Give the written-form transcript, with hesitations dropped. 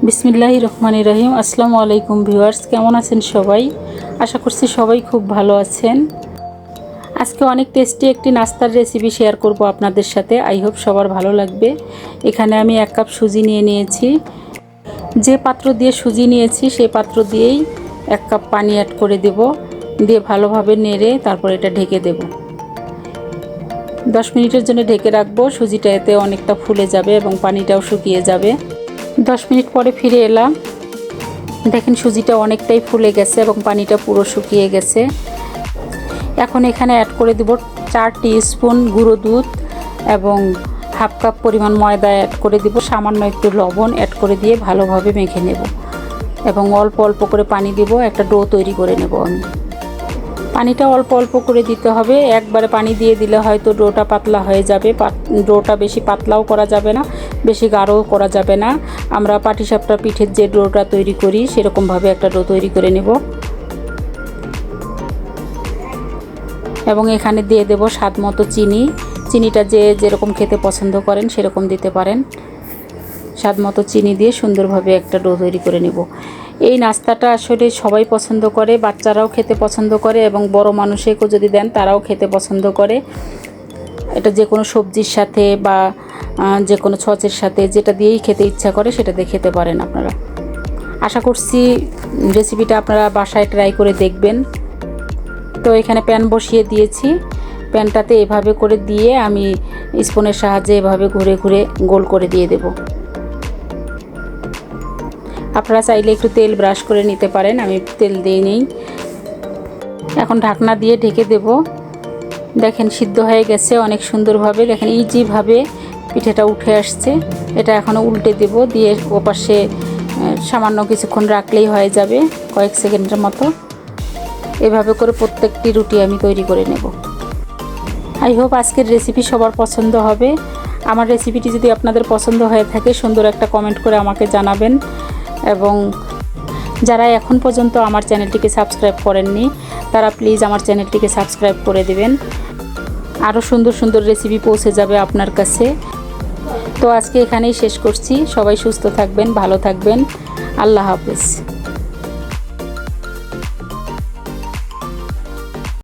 বিসমিল্লাহির রহমানির রহিম। আসসালামু আলাইকুম ভিউয়ার্স, কেমন আছেন সবাই? আশা করছি সবাই খুব ভালো আছেন। আজকে অনেক টেস্টি একটি নাস্তার রেসিপি শেয়ার করব আপনাদের সাথে। আই হোপ সবার ভালো লাগবে। এখানে আমি 1 কাপ সুজি নিয়ে নিয়েছি। যে পাত্র দিয়ে সুজি নিয়েছি সেই পাত্র দিয়েই 1 কাপ পানি অ্যাড করে দেব, দিয়ে ভালোভাবে নেড়ে তারপর এটা ঢেকে দেব। 10 মিনিটের জন্য ঢেকে রাখবো। সুজিটা এতে অনেকটা ফুলে যাবে এবং পানিটাও শুকিয়ে যাবে। 10 মিনিট পরে ফিরে এলাম। দেখেন সুজিটা অনেকটাই ফুলে গেছে এবং পানিটা পুরো শুকিয়ে গেছে। এখন এখানে অ্যাড করে দেব 4 টিস্পুন গুঁড়ো দুধ এবং হাফ কাপ পরিমাণ ময়দা অ্যাড করে দেব। সামান্য একটু লবণ অ্যাড করে দিয়ে ভালোভাবে মেখে নেব এবং অল্প অল্প করে পানি দেব। একটা ডো তৈরি করে নেব আমি। পানিটা অল্প অল্প করে দিতে হবে। একবারে পানি দিয়ে দিলে হয়তো ডোটা পাতলা হয়ে যাবে। ডোটা বেশি পাতলাও করা যাবে না, বেশি গাঢ়ও করা যাবে না। আমরা পাটিসাপটা পিঠের যে ডোটা তৈরি করি সেরকমভাবে একটা ডো তৈরি করে নেব এবং এখানে দিয়ে দেব স্বাদ মতো চিনি। চিনিটা যে যেরকম খেতে পছন্দ করেন সেরকম দিতে পারেন। স্বাদ মতো চিনি দিয়ে সুন্দরভাবে একটা ডো তৈরি করে নেব। এই নাস্তাটা আসলে সবাই পছন্দ করে, বাচ্চারাও খেতে পছন্দ করে এবং বড় মানুষকেও যদি দেন তারাও খেতে পছন্দ করে। এটা যে কোনো সবজির সাথে বা যে কোনো ছচের সাথে যেটা দিয়েই খেতে ইচ্ছা করে সেটা দিয়ে খেতে পারেন আপনারা। আশা করছি রেসিপিটা আপনারা বাসায় ট্রাই করে দেখবেন। তো এখানে প্যান বসিয়ে দিয়েছি। প্যানটাতে এভাবে করে দিয়ে আমি স্পুনের সাহায্যে এভাবে ঘুরে ঘুরে গোল করে দিয়ে দেব। আপনারা চাইলে একটু তেল ব্রাশ করে নিতে পারেন, আমি তেল দিয়ে নিই। এখন ঢাকনা দিয়ে ঢেকে দেব। দেখেন সিদ্ধ হয়ে গেছে অনেক সুন্দরভাবে। দেখেন ইজিভাবে পিঠেটা উঠে আসছে। এটা এখনও উল্টে দেব, দিয়ে ওপাশে সামান্য কিছুক্ষণ রাখলেই হয়ে যাবে, কয়েক সেকেন্ডের মতো। এভাবে করে প্রত্যেকটি রুটি আমি তৈরি করে নেব। আই হোপ আজকের রেসিপি সবার পছন্দ হবে। আমার রেসিপিটি যদি আপনাদের পছন্দ হয়ে থাকে সুন্দর একটা কমেন্ট করে আমাকে জানাবেন এবং যারা এখন পর্যন্ত আমার চ্যানেলটিকে সাবস্ক্রাইব করেননি তারা প্লিজ আমার চ্যানেলটিকে সাবস্ক্রাইব করে দেবেন। আরও সুন্দর সুন্দর রেসিপি পৌঁছে যাবে আপনার কাছে। তো আজকে এখানেই শেষ করছি। সবাই সুস্থ থাকবেন, ভালো থাকবেন। আল্লাহ হাফেজ।